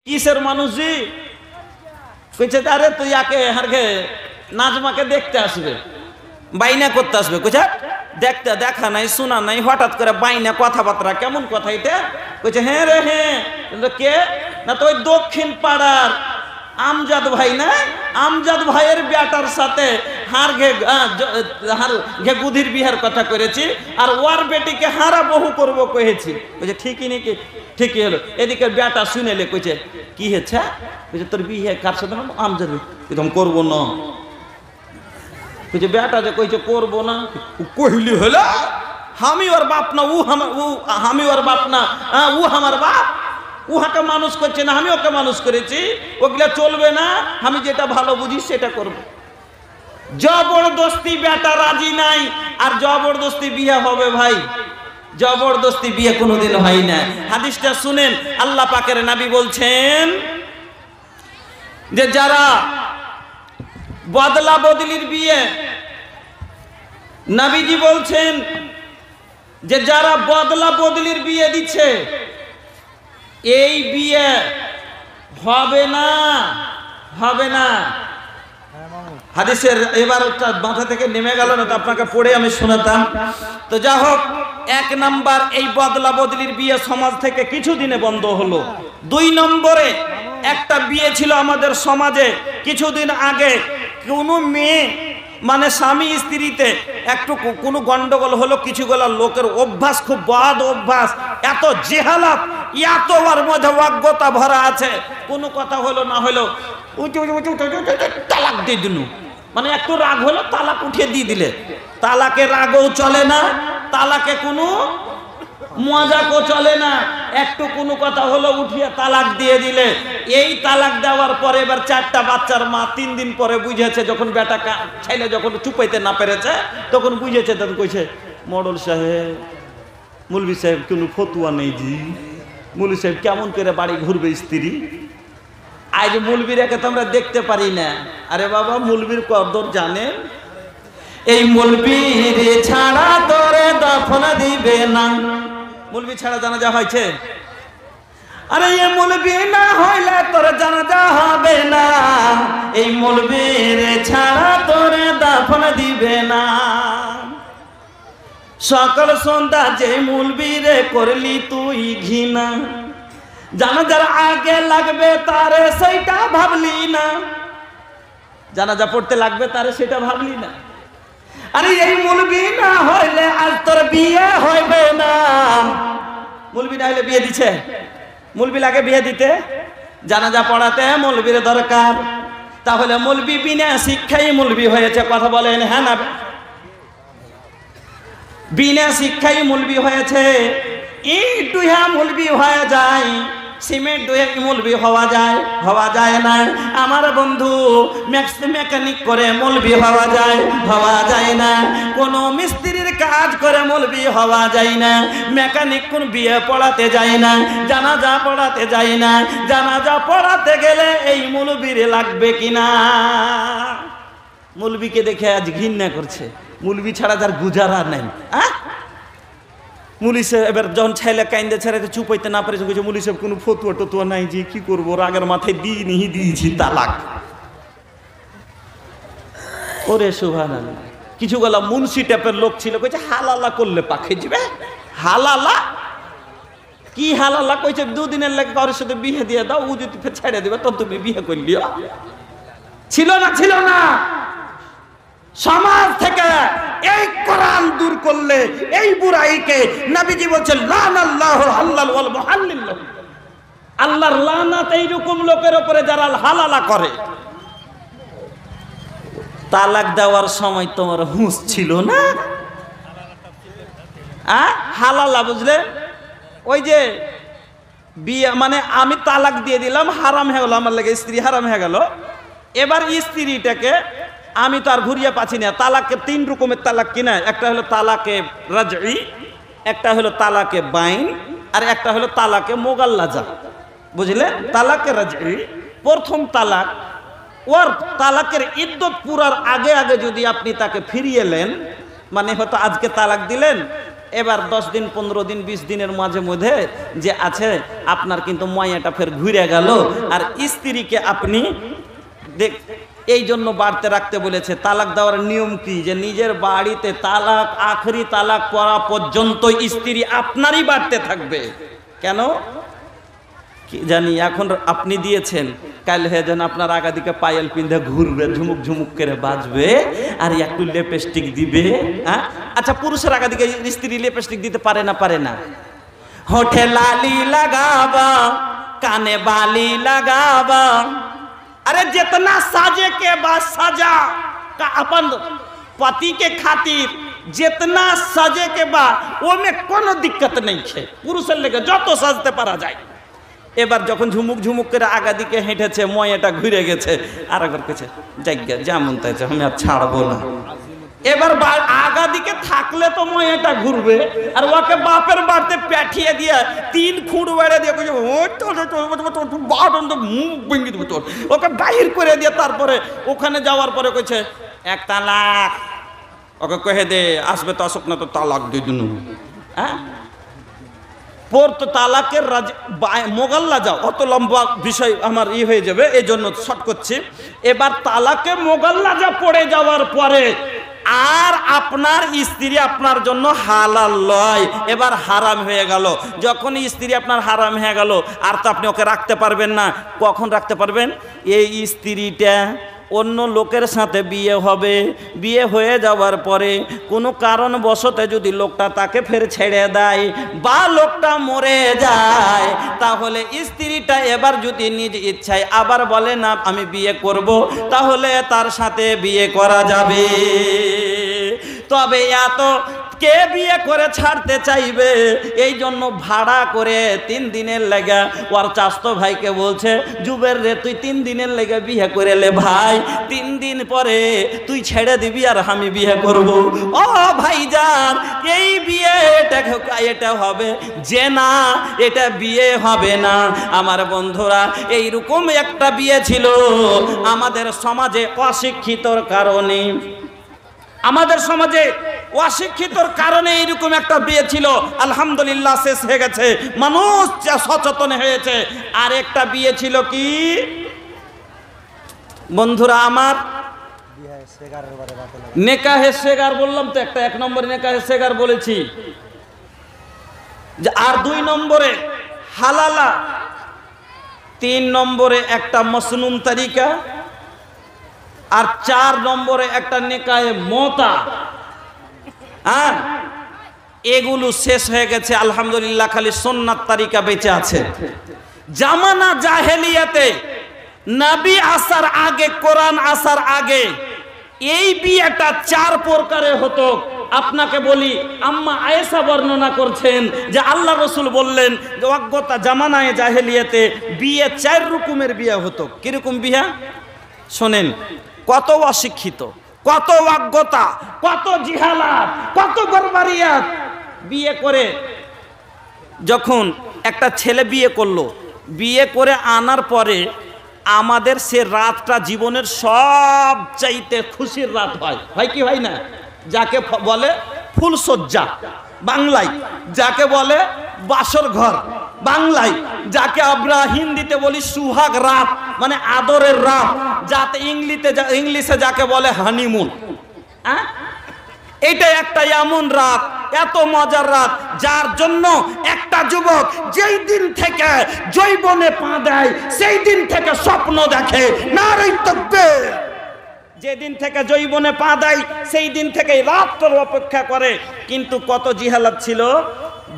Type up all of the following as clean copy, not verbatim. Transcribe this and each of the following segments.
কিসের মানুষই কইছে আরে তুই আকে হারকে নাজমাকে দেখতে আসবে, বাইনা করতে আসবে। কইছে দেখতে দেখা নাই শোনা নাই, হঠাৎ করে বাইনা কথাবার্তা কেমন কথা এটা? কইছে হ্যাঁ রে হ্যাঁ। কিন্তু কে না, তো ওই দক্ষিণ পাড়ার আমজাদ ভাই না, আমজাদ ভাইয়ের বেটার সাথে হার ঘে গুধির বিহার কথা করেছি, আর ওয়ার বেটিকে হারা বহু করবো কহেছি। কইছে ঠিকই নাকি? ঠিকই হলো। এদিকে বেটা শুনেলে কইছে কি হয়েছে? কইছে তোর বিয়ে কার সাথে? আমজাদ। আমি করবো না। কইছে বেটা যে কইছে করবো না, কহিলি হলো আমি ওর বাপ না, আমি ওর বাপ না, ও আমার বাপ। উহাকে মানুষ করছে না, আমি ওকে মানুষ করেছি, ওগুলা চলবে না। আমি যেটা ভালো বুঝি সেটা করব। জবরদস্তি বেটা রাজি নাই, আর জবরদস্তি বিয়ে হবে ভাই? জবরদস্তি বিয়ে কোনোদিন হয় না। হাদিসটা শুনেন, আল্লাহ পাকের নবী বলছেন যে যারা বদলা বদলির বিয়ে, নবীজি বলছেন যে যারা বদলা বদলির বিয়ে দিচ্ছে এই বিয়ে হবে না, হবে না। হাদিসের এবার মাথা থেকে নেমে গেল না, তো আপনাকে পড়ে আমি শোনাতাম। তো যা হোক, এক নাম্বার এই বদলা বদলির বিয়ে সমাজ থেকে কিছুদিনে বন্ধ হলো। 2 নম্বরে একটা বিয়ে ছিল আমাদের সমাজে কিছুদিন আগে, কোনো মেয়ে মানে স্বামী স্ত্রীতে একটু কোনো গন্ডগোল হলো, কিছুগুলো লোকের অভ্যাস খুব বদ অভ্যাস, এত জেহালাত, এত ওর মধ্যে অজ্ঞতা ভরা আছে, কোনো কথা হলো না হলো তালাক দিয়ে দিল। মানে একটু রাগ হলো তালাক উঠিয়ে দিয়ে দিলে। তালাকে রাগও চলে না, তালাকে কোনো মজাকও চলে না, একটু কোনো কথা হলো উঠিয়ে তালাক দিয়ে দিলে। এই তালাক দেওয়ার পরে এবার 4টা বাচ্চার মা 3 দিন পরে বুঝেছে, যখন বেটা ছেলে যখন চুপাইতে না পেরেছে তখন বুঝেছে, তখন কইছে মডল সাহেব, মুলবি সাহেব কোনো ফতুয়া নেই জি, মুলবি সাহেব কেমন করে বাড়ি ঘুরবে স্ত্রী? আজ মুলবির একে তো আমরা দেখতে পারি না। আরে বাবা, মুলবির কদর জানেন? এই মুলবির ছাড়া তোরে দফন দিবে না। মুলবি ছাড়া জানাজা হয়েছে? আরে এই মুলবি না হইলে তোর জানাজা হবে না, এই মুলবির ছাড়া তোরে দফন দিবে না। সকাল সন্ধ্যা যে মুলবিরে করলি তুই ঘৃণা, জানাজার আগে লাগবে তারে সেইটা ভাবলি না, জানাজা পড়তে লাগবে তারে সেটা ভাবলি না। আরে এই মুলবি না হইলে আজ তোর বিয়ে হইবে না। মুলবি না হইলে বিয়ে দিছে? মুলবি লাগে বিয়ে দিতে, জানাজা পড়াতে মুলবির দরকার। তাহলে মুলবি বিনা শিক্ষাই মুলবি হয়েছে, কথা বলেন হ্যাঁ না? বিনা শিক্ষাই মুলবি হয়েছে। ইট দুহা মুলবি হয়ে যায়, সিমেন্ট দুয়ে মুলবি হওয়া যায়? হওয়া যায় না। আমার বন্ধু মেকানিক করে মুলবি হওয়া যায়? হওয়া যায় না। কোনো মিস্ত্রির কাজ করে মুলবি হওয়া যায় না। মেকানিক কোন বিয়ে পড়াতে যায় না, জানাজা পড়াতে যায় না। জানাজা পড়াতে গেলে এই মুলবির লাগবে কিনা? মুলবিকে দেখে আজ ঘৃণা করছে, মুলবি ছাড়া যার গুজারা নেই। মুলি সাহেব এবার যখন ছেলে কাইন্দে ছেড়ে চুপাইতে না পারে, মুলি সাহেব কোনো ফতুয়া টতুয়া নাই যে কি করবো, রাগের মাথায় দিয়েছি তালাক। ওরে সুবহানাল্লাহ। কিছু গলা মুন্সি টাইপের লোক ছিল, কইছে হালালা করলে পাখে যাবে। হালালা কি? হালালা কইছে 2 দিনের লাগে কারোর সাথে বিয়ে দিয়ে দাও, ও যদি ছেড়ে দেবে তো তুমি বিয়ে করলিও। ছিল না? ছিল না? সমাজ থেকে এই কোরআন দূর করলে এই বুরাইকে নবীজি বলেছেন লানাল্লাহু হাল্লাল ওয়াল মুহাল্লিল, আল্লাহর লানাত এইরকম লোকের উপরে যারা হালালা করে। তালাক দেওয়ার সময় তোমার হুঁশ ছিল না? হালালা বুঝলে? ওই যে বিয়ে মানে আমি তালাক দিয়ে দিলাম, হারাম হয়ে গেল আমার লাগে, স্ত্রী হারাম হয়ে গেল। এবার স্ত্রীটাকে আমি তো আর ঘুরিয়ে পাচ্ছি না। তালাকের 3 রকমের তালাক কিনা, একটা হলো তালাকে রাজঈ, একটা হলো তালাকে বাইন, আর একটা হলো তালাকে মোগাল্লাজা। বুঝলে? তালাকে রাজঈ প্রথম তালাক। ওর তালাকের ইদ্দত পুরার আগে আগে যদি আপনি তাকে ফিরিয়ে নেন, মানে হয়তো আজকে তালাক দিলেন, এবার 10 দিন 15 দিন 20 দিনের মাঝে মধ্যে যে আছে আপনার কিন্তু ময়াটা ফের ঘুরে গেল। আর স্ত্রীকে আপনি এই জন্য বাড়তে রাখতে বলেছে। তালাক দেওয়ার নিয়ম কি, যে নিজের বাড়িতে তালাক আখরি তালাক পড়া পর্যন্ত স্ত্রী আপনারই বাড়তে থাকবে। কেন কি জানি, এখন আপনি দিয়েছেন, কাল হয়ে যেন আপনার আগা দিকে পায়েল পিন্ধে ঘুরবে, ঝুমুক ঝুমুক করে বাজবে, আর একটু লিপস্টিক দিবে। আচ্ছা, পুরুষের আগা দিকে স্ত্রী লিপস্টিক দিতে পারে না? পারে না। होठे लाली लगावा, काने बाली लगावा, अरे जितना साजे के बाद सजा का अपन पति के खातिर जितना सजे के बाद वो में कोनो दिक्कत नहीं है। पुरुषের লেগে যত সাজতে পারা যায়। এবার যখন ঝুমুক ঝুমুক করে আগা দিকে হেঁটেছে, ময়াটা ঘুরে গেছে, আর একবার কেছে জায়গা যেমন তাইছে, আমি আর ছাড়বো না। এবার আগা দিকে থাকলে তো ময়াটা ঘুরবে, আর ওকে বাপের বাড়িতে পাঠিয়ে দিয়ে 3 খুঁড় বেড়ে দিয়ে মুখ ভেঙে দেবো তোর, ওকে বাহির করে দিয়ে তারপরে ওখানে যাওয়ার পরে কইছে 1 তালাক। ওকে কহে দে আসবে তো আসুক না তো তালাক দিয়ে দিন। হ্যাঁ, পড়তো তালাকের মোগাল্লা যাও, অত লম্বা বিষয় আমার হয়ে যাবে, এই জন্য শর্ট করছি। এবার তালাকে মোগাল্লা যা পড়ে যাওয়ার পরে আর আপনার স্ত্রী আপনার জন্য হালাল লয়, এবার হারাম হয়ে গেল। যখন স্ত্রী আপনার হারাম হয়ে গেল, আর তো আপনি ওকে রাখতে পারবেন না। কখন রাখতে পারবেন? এই স্ত্রীটা অন্য লোকের সাথে বিয়ে হবে, বিয়ে হয়ে যাওয়ার পরে কোনো কারণবশত যদি লোকটা তাকে ফের ছেড়ে দেয় বা লোকটা মরে যায়, তাহলে স্ত্রীটা এবার যদি নিজ ইচ্ছায় আবার বলে না আমি বিয়ে করব, তাহলে তার সাথে বিয়ে করা যাবে। তবে এত কে বিয়ে করে ছাড়তে চাইবে? এই জন্য ভাড়া করে 3 দিনের লেগে ওর চাস্তো ভাইকে বলছে, জুবের রে তুই 3 দিনের লেগে বিয়ে করে লে ভাই, 3 দিন পরে তুই ছেড়ে দিবি আর আমি বিয়ে করব। ও ভাইজান, এই বিয়ে এটা হবে যে না, এটা বিয়ে হবে না। আমার বন্ধুরা, এইরকম একটা বিয়ে ছিল আমাদের সমাজে অশিক্ষিতর কারণে। আমাদের সমাজে অশিক্ষিতর কারণে এইরকম একটা বিয়ে ছিল, আলহামদুলিল্লাহ শেষ হয়ে গেছে, মানুষ সচেতন হয়েছে। আর একটা বিয়ে ছিল কি বন্ধুরা আমার, নেকাহে সেগার বললাম তো, একটা 1 নম্বরে নেকাহে সেগার বলেছি, আর 2 নম্বরে হালালা, 3 নম্বরে একটা মসনুন তারিকা, আর 4 নম্বরে একটা নেকায়ে মতা। হ্যাঁ, এগুলো শেষ হয়ে গেছে আলহামদুলিল্লাহ, খালি সুন্নাত তারিকা বেঁচে আছে। জামানা জাহেলিয়াতে নবী আসার আগে, কোরআন আসার আগে এই বিয়েটা 4 প্রকারে হতো। আপনাকে বলি, আম্মা আয়েশা বর্ণনা করছেন যে আল্লাহ রসুল বললেন যে অজ্ঞতা জামানায় জাহেলিয়াতে বিয়ে 4 রকমের বিয়ে হতো। কিরকম বিয়ে শোনেন, কত অশিক্ষিত, কত অজ্ঞতা, কত জিহালাত, কত বরবারিয়াত। বিয়ে করে যখন একটা ছেলে বিয়ে করলো, বিয়ে করে আনার পরে আমাদের সে রাতটা জীবনের সবচাইতে খুশির রাত হয়। হয় কি হয় না? যাকে বলে ফুলসজ্জা বাংলায়, যাকে বলে বাসর ঘর বাংলায়, যাকে আমরা হিন্দিতে বলি সুহাগ রাত, মানে আদরের রাত, যাতে ইংলিশে যাকে বলে হানিমুন। এটা একটা এমন রাত, এত মজার রাত, যার জন্য একটা যুবক যেই দিন থেকে যৌবনে পা দেয় সেই দিন থেকে স্বপ্ন দেখে নারী তাকবীর। যেদিন থেকে যৌবনে পা দেয় সেই দিন থেকে রাতটার অপেক্ষা করে। কিন্তু কত জিহালাত ছিল,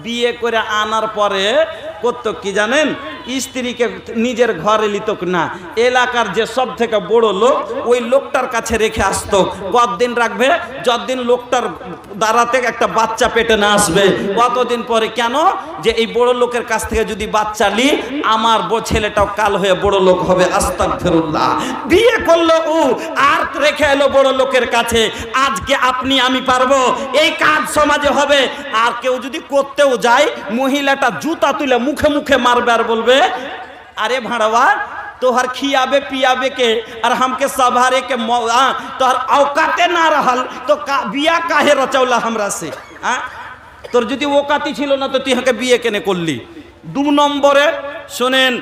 বিয়ে করে আনার পরে করতো কি জানেন? স্ত্রীকে নিজের ঘরে লিত না, এলাকার যে সব থেকে বড় লোক ওই লোকটার কাছে রেখে আসতো। কতদিন রাখবে? যতদিন লোকটার দ্বারাতে একটা বাচ্চা পেটে না আসবে কতদিন পরে। কেন? যে এই বড় লোকের কাছ থেকে যদি বাচ্চা নি, আমার ছেলেটাও কাল হয়ে বড় লোক হবে। আস্তাগফিরুল্লাহ। বিয়ে করলো ও আর রেখে এলো বড় লোকের কাছে। আজকে আপনি আমি পারবো, এই কাজ সমাজে হবে। আর কেউ যদি করতেও যায়, মহিলাটা জুতা তুলে মুখে মুখে মারবে আর বলবে, अरे भाड़वा तोहर खियाबे पियाबे के और हमके सभारे के तोहर औकाते ना रहल तो बिया काहे रचौला हमरा से। তোর যদি ওকাতি ছিল না তো তুই হাকে বিয়ে কেনে করলি। 2 নম্বরে শোনেন,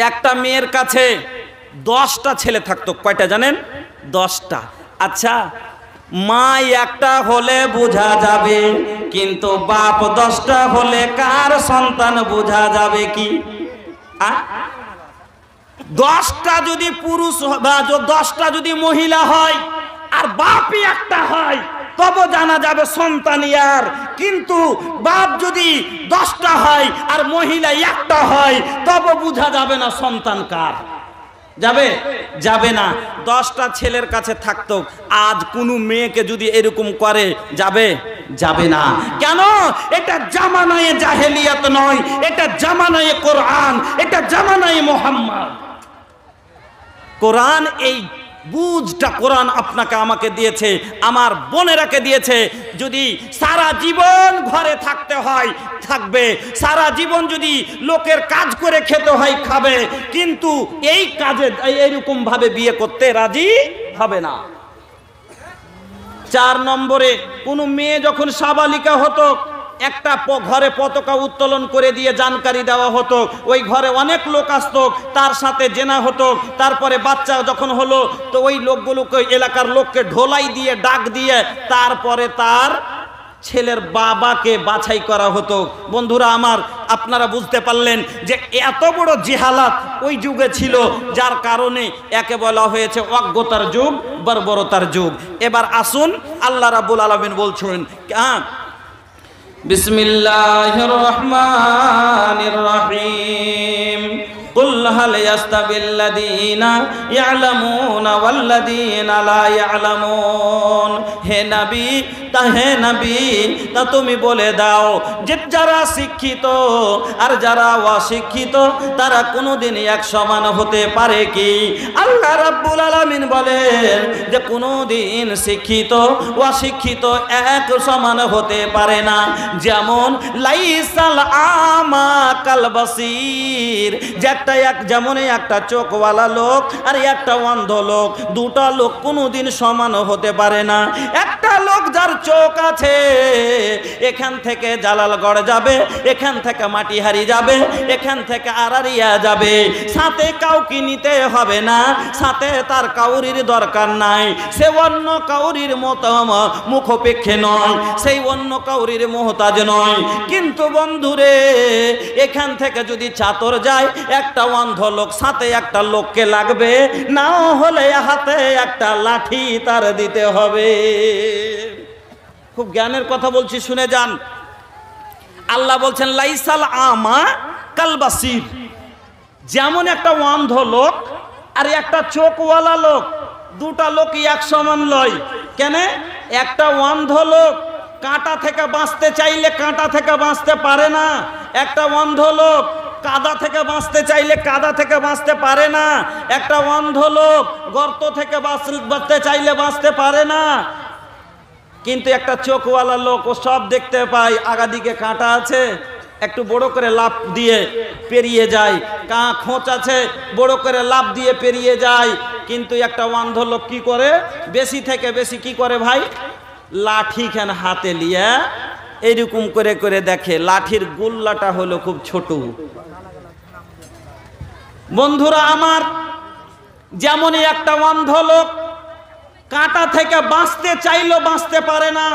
একটা মেয়ের কাছে 10টা ছেলে থাকতো। কয়টা জানেন? 10টা। আচ্ছা, মা একটা হলে বোঝা যাবে, কিন্তু বাপ 10টা হলে কার সন্তান বোঝা যাবে কি? 10টা যদি পুরুষ বা 10টা যদি মহিলা হয় আর বাপই একটা হয় তবে জানা যাবে সন্তান ইয়ার। কিন্তু বাপ যদি 10টা হয় আর মহিলা একটা হয় তবে বোঝা যাবে না সন্তান কার। যাবে? যাবে না। 10টা ছেলের কাছে থাকতো। আজ কোনো মেয়েকে যদি এরকম করে যাবে? যাবে না। কেন? এটা জামানায়ে জাহেলিয়াত নয়, এটা জামানায়ে কোরআন, এটা জামানায়ে মুহাম্মদ। কোরআন এই বুঝটা কোরআন আপনাকে আমাকে দিয়েছে, আমার বোনেরাকে দিয়েছে। যদি সারা জীবন ঘরে থাকতে হয় থাকবে, সারা জীবন যদি লোকের কাজ করে খেতে হয় খাবে, কিন্তু এই কাজে এইরকম ভাবে বিয়ে করতে রাজি হবে না। 4 নম্বরে, কোনো মেয়ে যখন সাবালিকা হতো একটা ঘরে পতাকা উত্তোলন করে দিয়ে জানকারি দেওয়া হতো, ওই ঘরে অনেক লোক আসতো, তার সাথে জেনা হতো। তারপরে বাচ্চা যখন হলো তো ওই লোকগুলোকে, এলাকার লোককে ঢোলাই দিয়ে ডাক দিয়ে তারপরে তার ছেলের বাবাকে বাছাই করা হতো। বন্ধুরা আমার, আপনারা বুঝতে পারলেন যে এত বড় জিহালাত ওই যুগে ছিল, যার কারণে একে বলা হয়েছে অজ্ঞতার যুগ, বর্বরতার যুগ। এবার আসুন, আল্লাহ রাব্বুল আলামিন বলছেন, বিসমিল্লাহির রহমানির রহিম, কুল হাল ইয়াস্তাবিল্লাযীনা ইয়ালামুনা ওয়াল্লাযীনা লা ইয়ালামুন। হে নবী, তা তুমি বলে দাও যে যারা শিক্ষিত আর যারা অশিক্ষিত তারা কোনোদিন এক সমান হতে পারে কি? আল্লাহ রাব্বুল আলামিন বলেন যে কোনোদিন শিক্ষিত অশিক্ষিত এক সমান হতে পারে না। যেমন লাইসাল আমা কাল বাসির, যেমন একটা চোখওয়ালা লোক আর একটা অন্ধ লোক, 2টা লোক কোনোদিন সমান হতে পারে না। একটা লোক যার চোখ আছে, এখান থেকে জালালগড় যাবে, এখান থেকে মাটিহারি যাবে, এখান থেকে আরারিয়া যাবে, সাথে কাউকে নিতে হবে না, সাথে তার কাউরির দরকার নাই। সে অন্য কাউরির মতো মুখপেক্ষে নয়, সেই অন্য কাউরির মোহতাজ নয়। কিন্তু বন্ধুরে, এখান থেকে যদি চাতর যায়, একটা অন্ধ লোক সাথে একটা লোককে লাগবে, না হলে হাতে একটা লাঠি তার দিতে হবে। খুব জ্ঞানের কথা বলছি, শুনে যান। আল্লাহ বলছেন লাইসাল আমা কাল বাসির, যেমন একটা অন্ধ লোক আর একটা চোখওয়ালা লোক, 2টা লোকই এক সমান লয়। কেন? একটা অন্ধ লোক কাঁটা থেকে বাঁচতে চাইলে কাঁটা থেকে বাঁচতে পারে না, একটা অন্ধ লোক কাদা থেকে বাঁচতে চাইলে কাদা থেকে বাঁচতে পারে না, একটা অন্ধ লোক গর্ত থেকে বাঁচতে চাইলে বাঁচতে পারে না। কিন্তু একটা চোখওয়ালা লোক, ও সব দেখতে পায়, আগাদিকে কাঁটা আছে, একটু বড় করে লাফ দিয়ে পেরিয়ে যায়, খোঁচ আছে, বড় করে লাফ দিয়ে পেরিয়ে যায়। কিন্তু একটা অন্ধ লোক কি করে? বেশি থেকে বেশি কি করে ভাই? লাঠি খান হাতে লিয়ে এইরকম করে করে দেখে, লাঠির গুল্লাটা হলো খুব ছোট। বন্ধুরা আমার, যেমনই একটা অন্ধ লোক কাঁটা থেকে বাঁচতে চাইলেও বাঁচতে পারে না,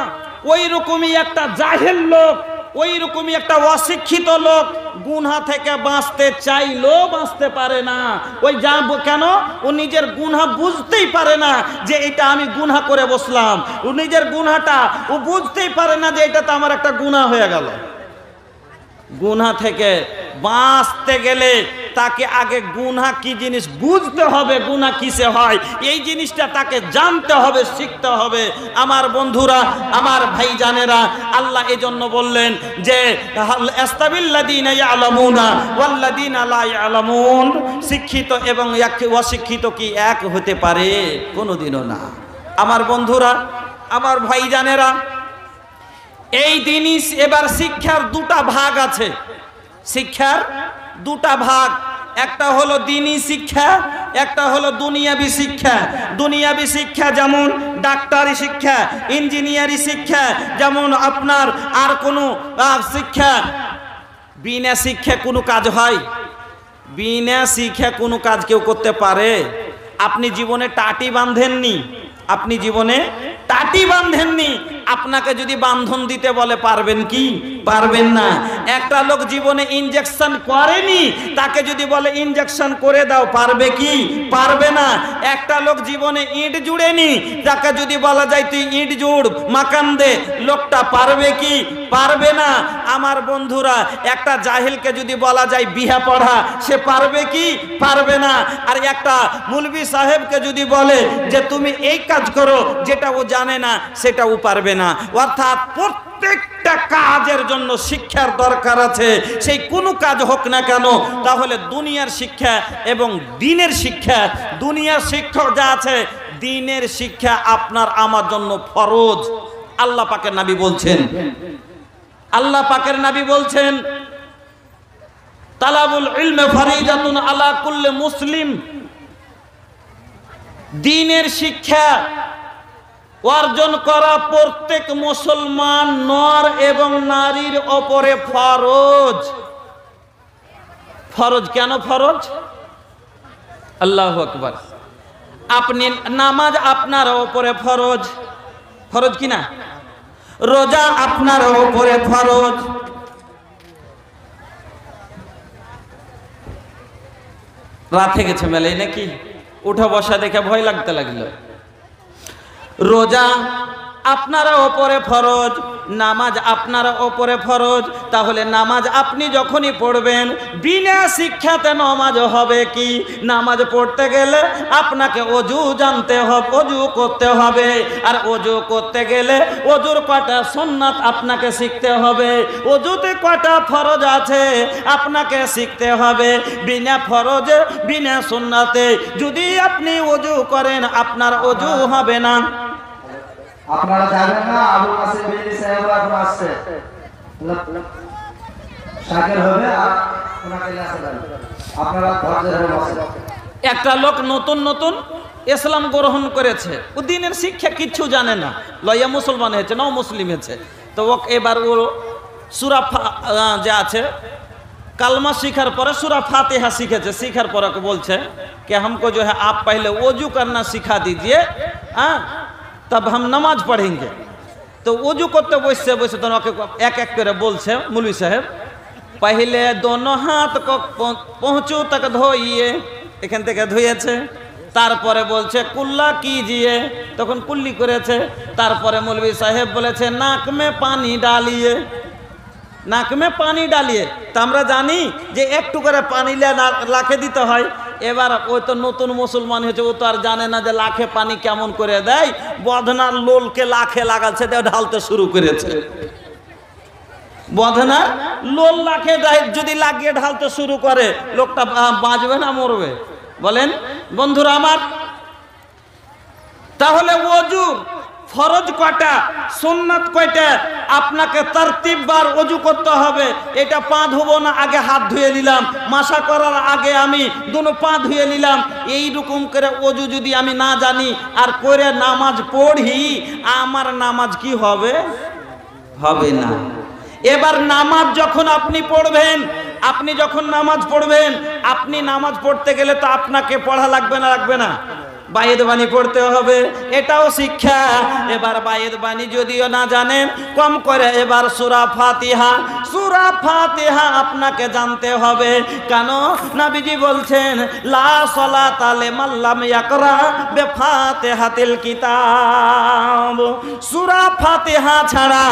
ওই রকমই একটা জাহেল লোক, ওই রকমই একটা অশিক্ষিত লোক গুনাহ থেকে বাঁচতে চাইলেও বাঁচতে পারে না। ওই যা কেন? ও নিজের গুনাহ বুঝতেই পারে না যে এটা আমি গুনাহ করে বসলাম। ও নিজের গুনাহটা ও বুঝতেই পারে না যে এটা তো আমার একটা গুনাহ হয়ে গেল। গুনাহ থেকে বাঁচতে গেলে তাকে আগে গুনাহ কি জিনিস বুঝতে হবে, গুনাহ কিসে হয় এই জিনিসটা তাকে জানতে হবে, শিখতে হবে। আমার বন্ধুরা, আমার ভাইজানেরা, আল্লাহ এজন্য বললেন যে আস্তাবিল্লাযীনা ইয়ালামুনা ওয়াল্লাযীনা লা ইয়ালামুন, শিক্ষিত এবং অশিক্ষিত কি এক হতে পারে? কোনোদিনও না। আমার বন্ধুরা, আমার ভাইজানেরা, এই জিনিস এবার শিক্ষার 2টা ভাগ আছে। শিক্ষার 2টা ভাগ। একটা হলো দ্বীনি শিক্ষা, একটা হলো দুনিয়াবি শিক্ষা। দুনিয়াবি শিক্ষা যেমন ডাক্তারি শিক্ষা, ইঞ্জিনিয়ারিং শিক্ষা, যেমন আপনার আর কোনো শিক্ষা। বিনা শিক্ষা কোনো কাজ হয়? বিনা শিক্ষা কোনো কাজ কেউ করতে পারে? আপনি জীবনে টাটি বাঁধেননি, আপনি জীবনে টাটি বাঁধেননি, আপনাকে যদি বান্ধন দিতে বলে পারবেন কি? পারবেন না। একটা লোক জীবনে ইনজেকশন করেনি, তাকে যদি বলে ইনজেকশন করে দাও, পারবে কি? পারবে না। একটা লোক জীবনে ইট জুড়েনি, তাকে যদি বলা যায় তুই ইট জুড়, মাকান দে, লোকটা পারবে কি? পারবে না। আমার বন্ধুরা, একটা জাহিলকে যদি বলা যায় বিহা পড়া, সে পারবে কি? পারবে না। আর একটা মুলবি সাহেবকে যদি বলে যে তুমি এই কাজ করো, যেটা ও জানে না সেটাও পারবে না। অর্থাৎ প্রত্যেকটা কাজের জন্য শিক্ষার দরকার আছে, সেই কোনো কাজ হোক না কেন। তাহলে দুনিয়ার শিক্ষা এবং দ্বীনের শিক্ষা, দুনিয়ার শিক্ষা যা আছে, দ্বীনের শিক্ষা আপনার আমার জন্য ফরজ। আল্লাহ পাকের নবী বলছেন, আল্লাহ পাকের নবী বলছেন, তালাবুল ইলমে ফরিজাতুন আলা কুল্লি মুসলিম। দ্বীনের শিক্ষা অর্জন করা প্রত্যেক মুসলমান নর এবং নারীর উপরে ফরজ। ফরজ কেন ফরজ? আল্লাহু আকবার। আপনি নামাজ আপনার উপরে ফরজ, ফরজ কি না? রোজা আপনার উপরে ফরজ। রাতে গেছে মেলে নাকি? উঠা বসা দেখে ভয় লাগতে লাগলো। রোজা আপনারা ওপরে ফরজ, নামাজ আপনারা ওপরে ফরজ। তাহলে নামাজ আপনি যখনই পড়বেন, বিনা শিক্ষাতে নামাজ হবে কি? নামাজ পড়তে গেলে আপনাকে অজু জানতে হবে, অজু করতে হবে। আর অজু করতে গেলে অজুর কটা সুন্নাত আপনাকে শিখতে হবে, অজুতে কটা ফরজ আছে আপনাকে শিখতে হবে। বিনা ফরজে, বিনা সুন্নাতে যদি আপনি অজু করেন, আপনার অজু হবে না। আপনারা জানেন না আবুল কাসেম বিন সাহেব এখন আসছে, শাকির হবে আর ওনাকে নিয়ে আসবেন, আপনারা ধৈর্য ধরে বসেন। একটা লোক নতুন নতুন ইসলাম গ্রহণ করেছে, ও দ্বীনের শিক্ষা কিচ্ছু জানে না, লইয়া মুসলমান হয়েছে, নাও মুসলিম হয়েছে। তো ও এবার ও সূরা যে আছে কালমা শিখার পরে সূরা ফাতিহা শিখেছে। শিখার পরে বলছে कि हमको जो है आप पहले वजू करना सिखा दीजिए, हाँ तब हम नमाज पढ़ेंगे। तो वजू करते বসে বসে তো এক এক করে বলছে মৌলভী সাহেব, पहले दोनों हाथ को पहुँचू तक धोइए, এখান থেকে ধুয়েছে। তারপরে বলছে কুল্লা कीजिए, তখন কুল্লি করেছে। তারপরে মৌলভী সাহেব বলেছে নাক में पानी डालिए, নাক में पानी डालिए। তো আমরা জানি যে একটু করে পানি লাখে দিতে হয়। এবার ওই তো নতুন মুসলমান হয়েছে, ও তো আর জানে না যে লাখে পানি কেমন করে দেয়। বদনার লোলকে লাখে লাগাচ্ছে, ঢালতে শুরু করেছে। বদনার লোল লাখে যদি লাগিয়ে ঢালতে শুরু করে, লোকটা বাঁচবে না মরবে? বলেন বন্ধুরা আমার। তাহলে ওযু ফরজ কয়টা, সুন্নাত কয়টা, আপনাকে তারতিববার ওযু করতে হবে। এটা পা ধুবো না, আগে হাত ধুয়ে নিলাম, মাসা করার আগে আমি দুনো পা ধুয়ে নিলাম। এই রকম করে ওযু যদি আমি না জানি আর করে নামাজ পড়ি, আমার নামাজ কি হবে? হবে না। এবার নামাজ যখন আপনি পড়বেন, আপনি যখন নামাজ পড়বেন, আপনি নামাজ পড়তে গেলে তো আপনাকে পড়া লাগবে না? লাগবে না? বায়েদ বাণী পড়তে হবে, এটাও শিক্ষা। এবার বায়েদ বাণী যদিও না জানেন, কম করে এবার সূরা ফাতিহা, সূরা ফাতিহা আপনাকে জানতে হবে। কেন? নবীজি বলছেন লা সালাতা লিমান লাম ইয়াকরা বিফাতিহাতিল কিতাব। সূরা ফাতিহা ছাড়া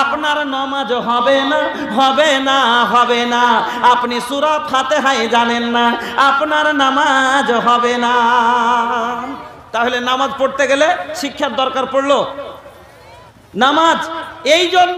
আপনার নামাজ হবে না, হবে না, হবে না। আপনি সূরা ফাতিহাই জানেন না, আপনার নামাজ হবে না। তাহলে নামাজ পড়তে গেলে শিক্ষার দরকার পড়লো। নামাজ এই জন্য